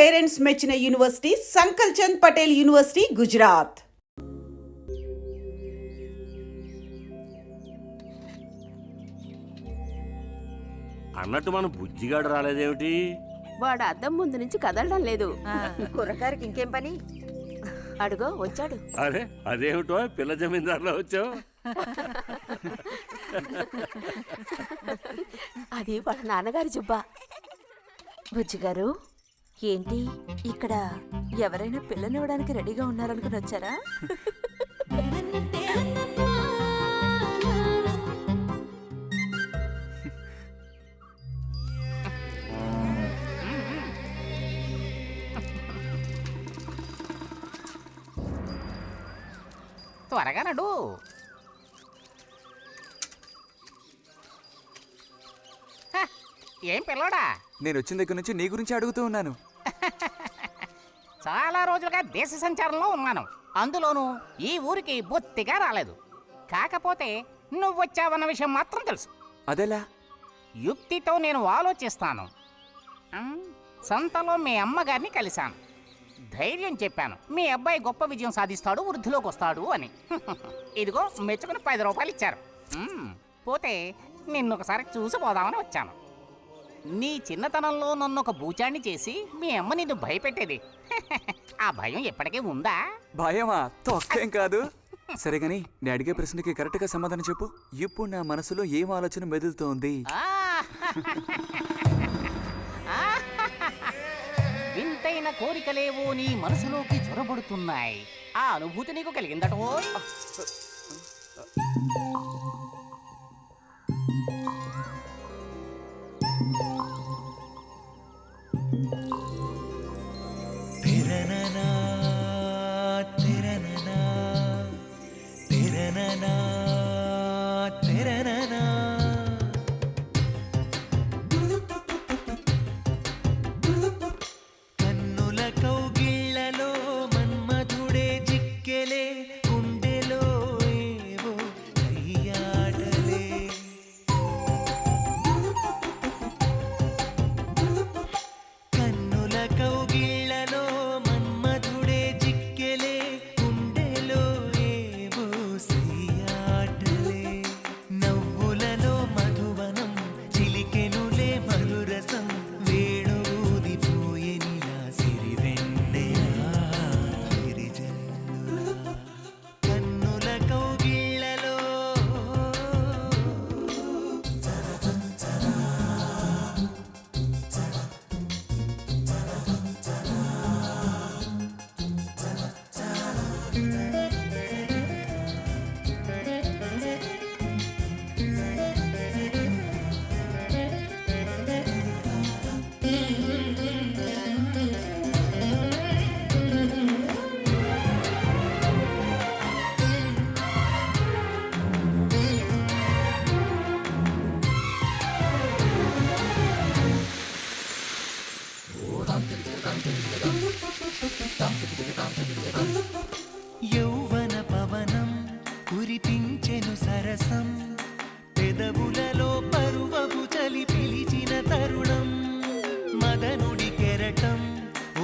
Parents మెచ్చిన university సంకల్ Chand Patel university, Gujarat. అన్నట్టు మన బుజ్జిగాడు రాలేదేమిటి? వాడు అద్దం ముందు నుంచి కదలడం లేదు. కుర్రకారికి ఇంకేం పని? అడుగో వచ్చాడు. అరే అదేమిటో పిల్ల జమీందారులో వచ్చావు. అది వాళ్ళ నాన్నగారి జుబ్బా. బుజ్జిగారు, ఏంటి ఇక్కడ ఎవరైనా పిల్లనివ్వడానికి రెడీగా ఉన్నారనుకుని వచ్చారా? త్వరగా నడు. ఏం పిల్లోడా, నేను వచ్చిన దగ్గర నుంచి నీ గురించి అడుగుతూ ఉన్నాను. చాలా రోజులుగా దేశ సంచారంలో ఉన్నాను. అందులోనూ ఈ ఊరికి బొత్తిగా రాలేదు. కాకపోతే నువ్వు వచ్చావన్న విషయం మాత్రం తెలుసు. అదెలా? యుక్తితో నేను ఆలోచిస్తాను. సంతలో మీ అమ్మగారిని కలిశాను. ధైర్యం చెప్పాను, మీ అబ్బాయి గొప్ప విజయం సాధిస్తాడు, వృద్ధిలోకి వస్తాడు అని. ఇదిగో మెచ్చుకుని 10 రూపాయలు ఇచ్చారు. పోతే నిన్నొకసారి చూసి పోదామని వచ్చాను. నీ చిన్నతనంలో నన్ను ఒక బూచాన్ని చేసి మీ అమ్మ నిన్ను భయపెట్టేది. ఆ భయం ఎప్పటికీ ఉందా? భయమా? తొక్కేం కాదు. సరే గాని నేను అడిగే ప్రశ్నకి కరెక్ట్ గా సమాధానం చెప్పు. ఇప్పుడు నా మనసులో ఏం ఆలోచన మెదులుతోంది? వింతైన కోరికలేవో నీ మనసులోకి చొరబడుతున్నాయి. ఆ అనుభూతి నీకు కలిగిందటో? యౌవన పవనం కురిపించెను సరసం, పెదవులలో పరువపు చలి పిలిచిన తరుణం, మదనుడి కెరటం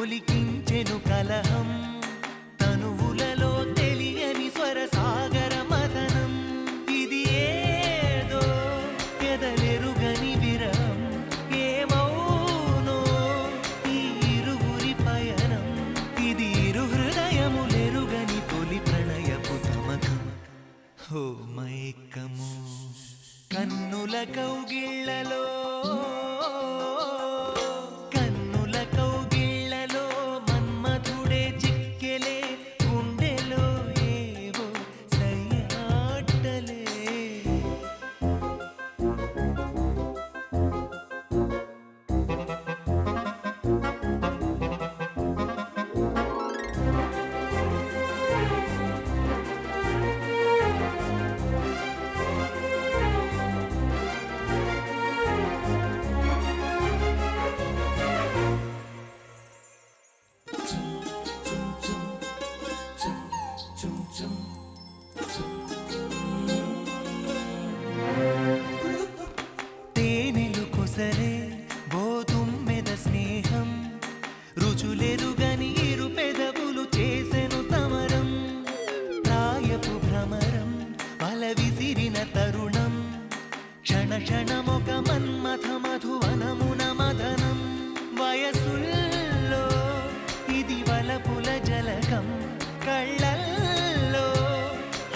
ఒలికించెను కలహం, తనువులలో తెలియని స్వర సాగర మదనం. ఇది ఏదో ఎదలెరుగని విరహం, ఏమౌనో ఈ ఇరువురి పయనం. ఇది ఇరు హృదయములెరుగని తొలి ప్రణయపు తమకం. ఓ మైకము సొగసుల్లో ఇది వలపుల జలకం కళ్ళల్లో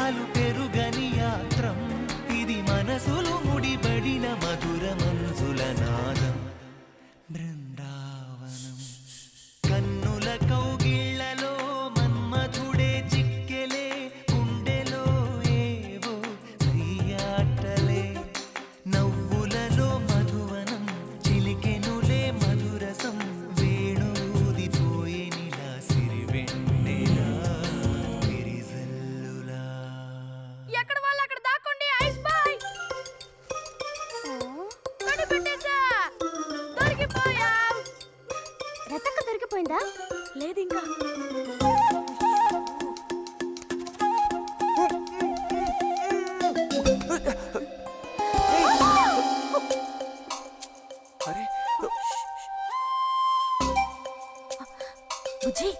అలు పెరుగని యాత్రం ఇది మనసులు ముడిబడిన మధుర మంజుల నాదం బృందావనం కన్నుల కౌగిళ్లలో మన్మధుడే చిక్కెలే గుండెలో ఏవో సయ్యాటలే నవ్వులలో మధువనం చిలికెనులే మధురసం వేణుదిపోయేనిలా సిరివెన్నెలా విరిజల్లులా ఎక్కడ వాళ్ళు అక్కడ దాక్కోండి ఐస్ బాయ్ కనిపెట్టేశా దొరికిపోయా రతక్క దొరికిపోయిందా లేదు ఇంకా అరే బుజ్జి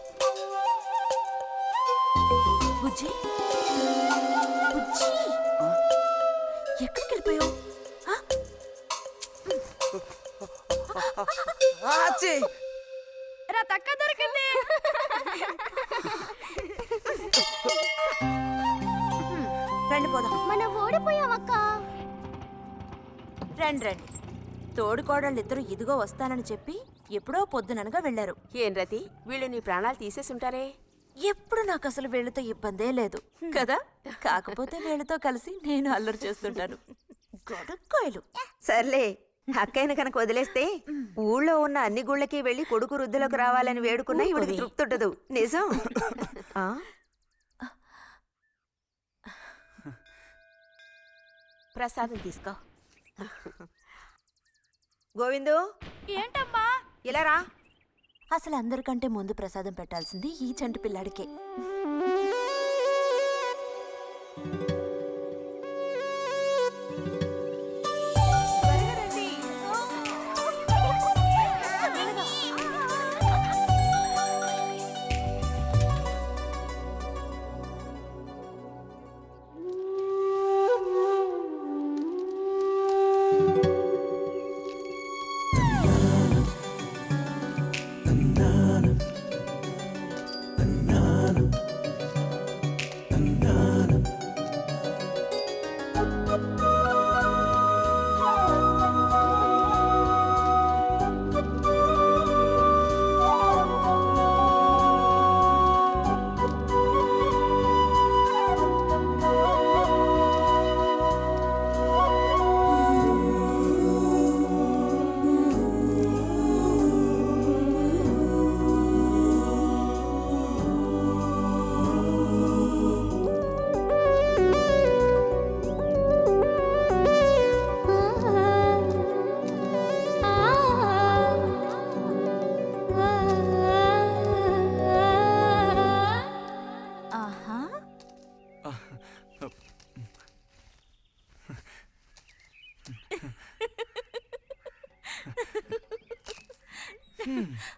బుజ్జి బుజ్జి ఎక్కడికి వెళ్ళిపోయావు రతక్క దొరికింది రండి పోదాం. మనం ఓడిపోయామక్క రండి రండి. తోడుకోడళ్ళిద్దరూ ఇదిగో వస్తానని చెప్పి ఎప్పుడో పొద్దుననగా వెళ్ళారు. ఏం రతి వీళ్ళు నీ ప్రాణాలు తీసేసి ఉంటారే ఎప్పుడు నాకు అసలు వీళ్ళతో ఇబ్బందే లేదు కదా. కాకపోతే వీళ్ళతో కలిసి నేను అల్లరి చేస్తుంటాను. గొడక్కాయలు. సర్లే అక్కయ్యను కనుక వదిలేస్తే ఊళ్ళో ఉన్న అన్ని గుళ్ళకి వెళ్ళి కొడుకు వృద్ధిలోకి రావాలని వేడుకున్నా ఇవిడికి తృప్తి ఉండదు. నిజం. ఆ? ప్రసాదం తీసుకో గోవిందు ఏంటమ్మా ఇలా రా. అసలు అందరికంటే ముందు ప్రసాదం పెట్టాల్సింది ఈ చంటి పిల్లాడికే.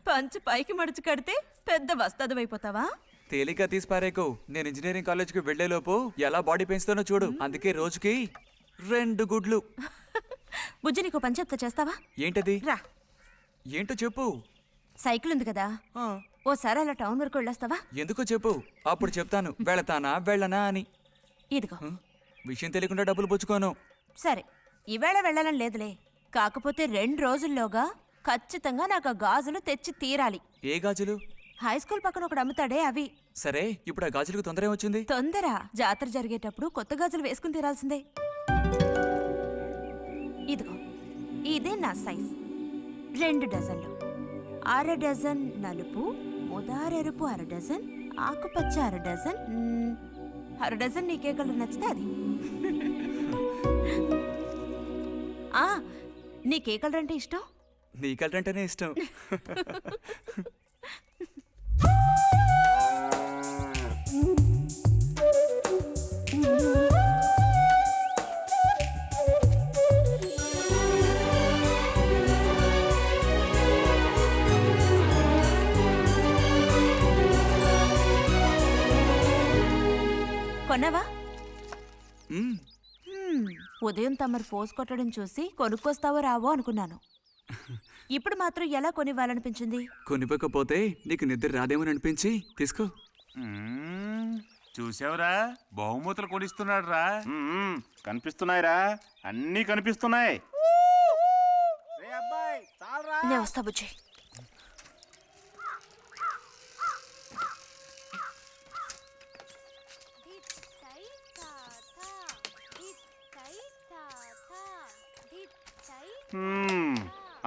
పంచు పైకి మడుచు కడితే పెద్ద వస్తాదమైపోతావా? తేలిగ్గా తీసి పారేకు. నేను ఇంజనీరింగ్ కాలేజ్కి వెళ్లేలోపు ఎలా బాడీ పెంచుతానో చూడు. అందుకే రోజుకి 2 గుడ్లు. బుజ్జి నీకు పని చెప్తా చేస్తావా? ఏంటది? రా. ఏంటో చెప్పు. సైకిల్ ఉంది కదా, ఆ, ఓసారి అలా టౌన్ వరకు వెళ్ళొస్తావా? ఎందుకో చెప్పు, అప్పుడు చెప్తాను వెళతానా వెళ్ళనా అని. ఇదిగో. విషయం తెలియకుండా డబ్బులు పుచ్చుకోను. సరే, ఈవేళ వెళ్ళాలని లేదులే. కాకపోతే 2 రోజుల్లోగా ఖచ్చితంగా నాకు ఆ గాజులు తెచ్చి తీరాలి. ఏ గాజులు? హై స్కూల్ పక్కన ఒకడు అమ్ముతాడే అవి. సరే, ఇప్పుడు ఆ గాజులకు తొందర ఏమొచ్చింది? తొందర జాతర జరిగేటప్పుడు కొత్త గాజులు వేసుకుని తీరాల్సిందే. ఇదిగో, ఇదే నా సైజ్. 2 డజన్లు. 1/2 డజన్ నలుపు, ముదారెరుపు 1/2 డజన్, ఆకుపచ్చ 1/2 డజన్. 1/2 డజన్ నీకే కలర్ నచ్చితే అది. నీకే కలర్ అంటే ఇష్టం? నీ కలర్ అంటేనే ఇష్టం. కొన్నావా? మ్మ్. ఉదయం తమరు ఫోర్స్ కొట్టడం చూసి కొనుక్కొస్తావో రావో అనుకున్నాను. ఇప్పుడు మాత్రం ఎలా కొనివ్వాలనిపించింది? కొనివ్వకపోతే నీకు నిద్ర రాదేమని అనిపించి తీసుకో. చూసావురా బహుమతులు కొనిస్తున్నాడు రా. కనిపిస్తున్నాయిరా, అన్నీ కనిపిస్తున్నాయి. నేను వస్తా బుజ్జి.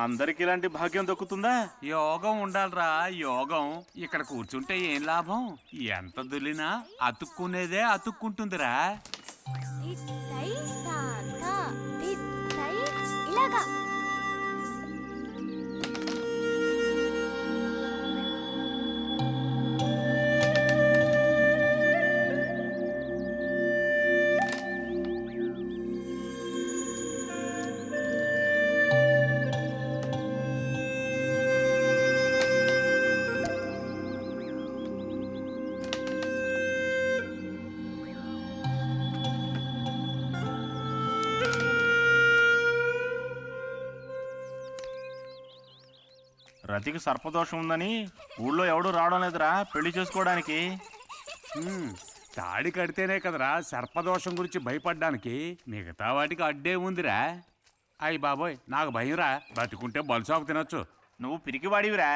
అందరికి ఇలాంటి భాగ్యం దొక్కుతుందా? యోగం ఉండాలిరా, యోగం. ఇక్కడ కూర్చుంటే ఏం లాభం? ఎంత దులినా అతుక్కునేదే అతుక్కుంటుందిరా. ఇలాగా రతికి సర్పదోషం ఉందని ఊళ్ళో ఎవడూ రావడం లేదురా పెళ్లి చేసుకోవడానికి. తాడి కడితేనే కదరా సర్పదోషం గురించి భయపడ్డానికి, మిగతా వాటికి అడ్డే ఉందిరా. అయ్యి బాబోయ్, నాకు భయంరా. బతికుంటే బలుసాకు తినొచ్చు. నువ్వు పిరికివాడివిరా.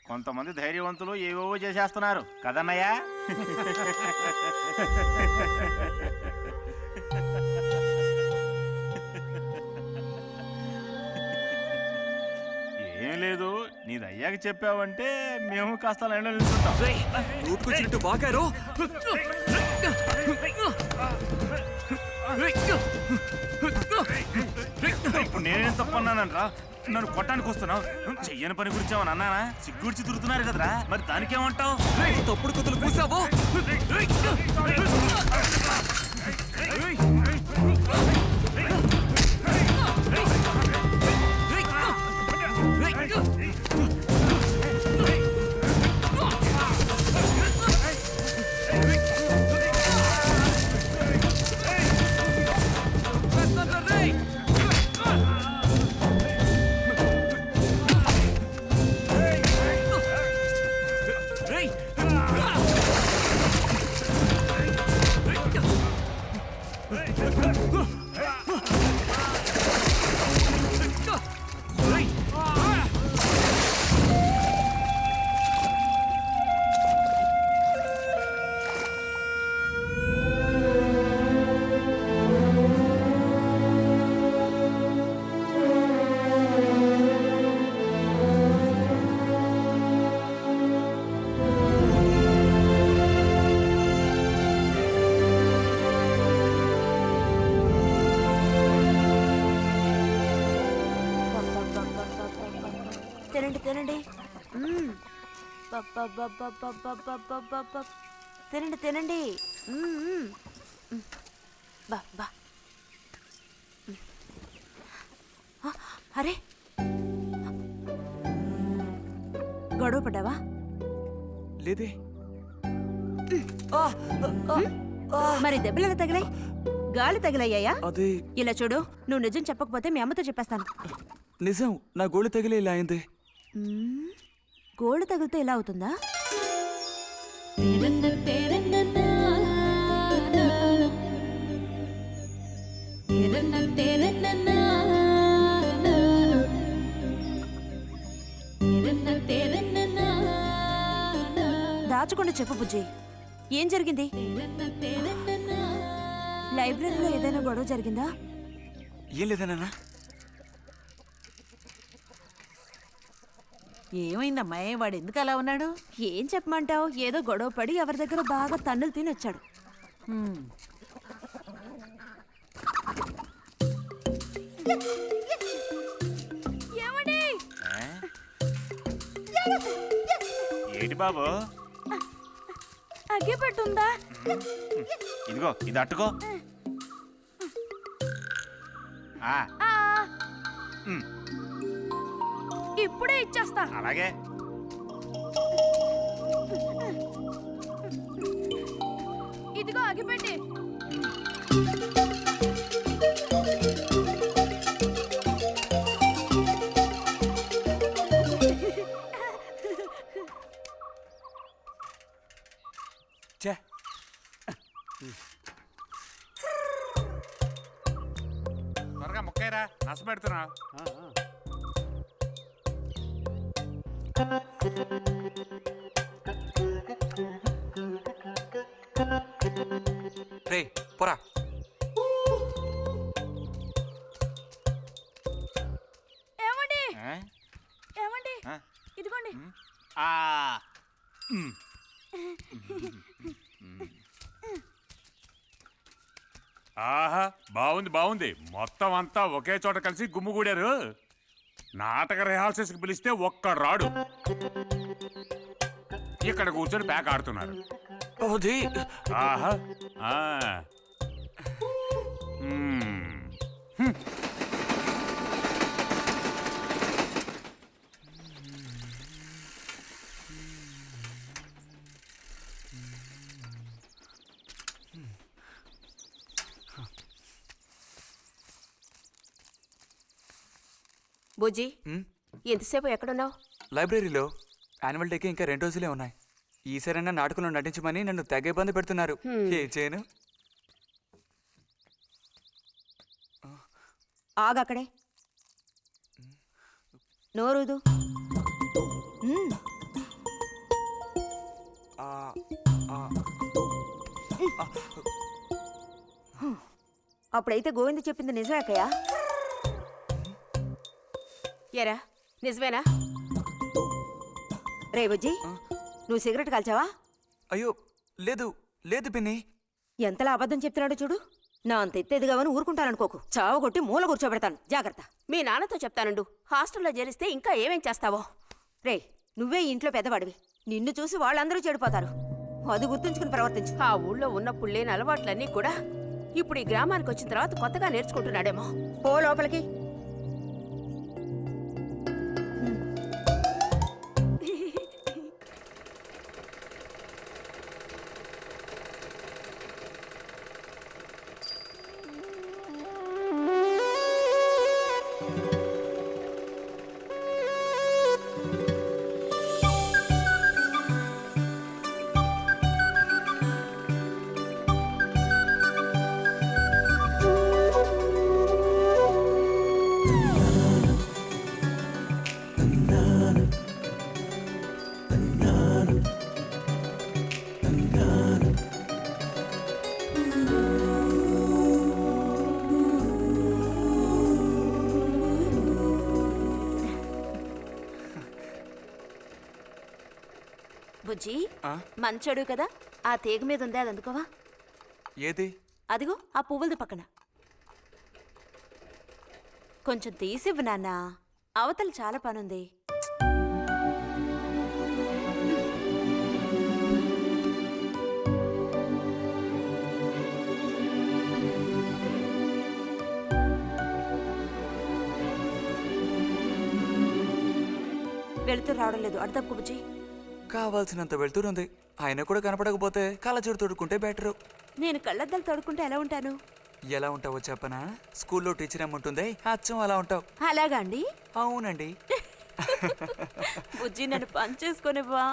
కొంతమంది ధైర్యవంతులు ఏవేవో చేసేస్తున్నారు కదన్నయ్యా. ఏం లేదు, నీది అయ్యాక చెప్పావంటే మేము కాస్త లైన్లో నిలుచుంటాం. నోటుకొచ్చినట్టు బాగారు. ఇప్పుడు నేనేం తప్పన్నానరా? నన్ను కొట్టడానికి వస్తున్నావు. చెయ్యని పని గురించి ఏమన్నా అన్నానా? సిగ్గుడిచి తిరుగుతున్నారు కదరా, మరి దానికేమంటావు? తప్పుడు కుతులు పూసావు. తినండి తినండి. తినండి తినండి. బా బా. అరే, గొడవ పడ్డావా? లేదే. మరి దెబ్బలు ఎలా తగిలాయి? గాలి తగిలయ్యాయా? అదే. ఇలా చూడు, నువ్వు నిజం చెప్పకపోతే మీ అమ్మతో చెప్పేస్తాను. నిజం, నా గోళ్ళు తగిలే ఇలా అయింది. గోళ్ళు తగిలితే ఇలా అవుతుందా? దాచకుండా చెప్పు బుజ్జి, ఏం జరిగింది? లైబ్రరీలో ఏదైనా గొడవ జరిగిందా? ఏం లేదా నాన్న? ఏమైందమ్మా, వాడు ఎందుకు అలా ఉన్నాడు? ఏం చెప్పమంటావు, ఏదో గొడవ పడి ఎవరి దగ్గర బాగా తన్నులు తిని వచ్చాడు. ఏంటి బాబు? అగ్గి పెట్టుందా? ఇదిగో ఇది అట్టుకో. ఇప్పుడే ఇచ్చేస్తా. అలాగే. ఇదిగో అగ్గిపెట్టి. త్వరగా ముక్కైరా నస పెడుతున్నా. రే పోరా. ఏమండి ఆ? ఏమండి ఆ? ఇదిగోండి. ఆ. ఉమ్. ఆహా బాగుంది బాగుంది. మొత్తం అంతా ఒకే చోట కలిసి గుమ్ముగూడారు. నాటక రిహార్సల్స్కి పిలిస్తే ఒక్క రాడు. ఇక్కడ కూర్చొని ప్యాక్ ఆడుతున్నారు. అది ఆహా ఆ. మ్మ్. హ్మ్. బుజ్జి ఉమ్, ఎంతసేపు ఎక్కడున్నావు? లైబ్రరీలో యాన్యువల్ డేకి ఇంకా 2 రోజులే ఉన్నాయి. ఈసారైనా నాటకంలో నటించమని నన్ను తెగ ఇబ్బంది పెడుతున్నారు. ఏం చేయను? ఆగక్కడే. నోరుదు. ఆ, ఆ, అప్పుడైతే గోవింద చెప్పింది నిజమే అక్కయ్యా? ఎరా నిజమేనా? రే బుజ్జి, నువ్వు సిగరెట్ కాల్చావా? అయ్యో లేదు లేదు పిన్ని. ఎంతలా అబద్ధం చెప్తున్నాడో చూడు. నా అంత ఎత్తేదిగావని ఊరుకుంటాననుకోకు. చావు కొట్టి మూల కూర్చోబెడతాను. జాగ్రత్త. మీ నాన్నతో చెప్తానుండు. హాస్టల్లో చేరిస్తే ఇంకా ఏమేం చేస్తావో. రే నువ్వే ఇంట్లో పెద్దవాడివి. నిన్ను చూసి వాళ్ళందరూ చెడిపోతారు. అది గుర్తుంచుకుని ప్రవర్తించు. ఆ ఊళ్ళో ఉన్నప్పుడు లేని అలవాట్లన్నీ కూడా ఇప్పుడు ఈ గ్రామానికి వచ్చిన తర్వాత కొత్తగా నేర్చుకుంటున్నాడేమో. పో లోపలికి. బుజ్జి మంచోడు కదా, ఆ తీగ మీద ఉంది, అది అందుకోవా? ఏది? అదిగో ఆ పువ్వులది పక్కన. కొంచెం తీసివ్వు నాన్న, అవతల చాలా పనుంది. వెళుతూ రావడం లేదు, అడతప్పు బుజ్జి. కావాల్సినంత వెళ్తురుంది. ఆయన కూడా కనపడకపోతే కళ్ళజోడు తొడుక్కుంటే బెటరు. నేను కళ్ళద్దాలు తొడుక్కుంటే ఎలా ఉంటాను? ఎలా ఉంటావో చెప్పనా? స్కూల్లో టీచర్ ఏముంటుందే అచ్చం అలా ఉంటావు. అలాగా అండి? అవునండి. బుజ్జి నన్ను పని చేసుకొనివ్వా.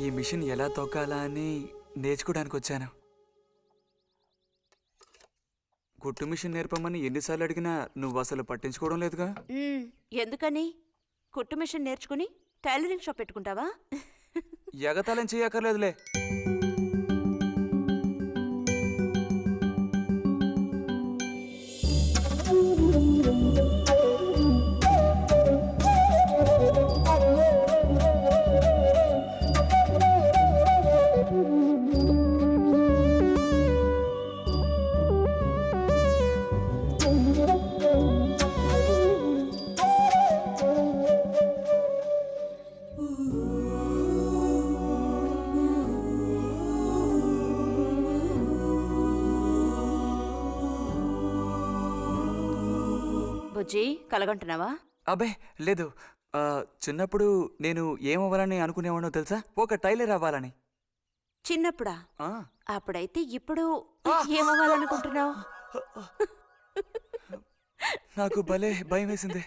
ఈ మిషన్ ఎలా తొక్కాలా అని నేర్చుకోవడానికి వచ్చాను. కుట్టు మిషన్ నేర్పమని ఎన్నిసార్లు అడిగినా నువ్వు అసలు పట్టించుకోవడం లేదుగా. ఎందుకని? కుట్టు మిషన్ నేర్చుకుని టైలరింగ్ షాప్ పెట్టుకుంటావా? ఎగతాళం చేయక్కర్లేదులే. బుజ్జి కలగంటున్నావా? అబ్బే లేదు. చిన్నప్పుడు నేను ఏమవ్వాలని అనుకునేవాడో తెలుసా? ఒక టైలర్ అవ్వాలని. చిన్నప్పుడా? ఆ, అప్పుడైతే ఇప్పుడు ఏమవ్వాలనుకుంటున్నావు? నాకు భలే భయం వేసింది.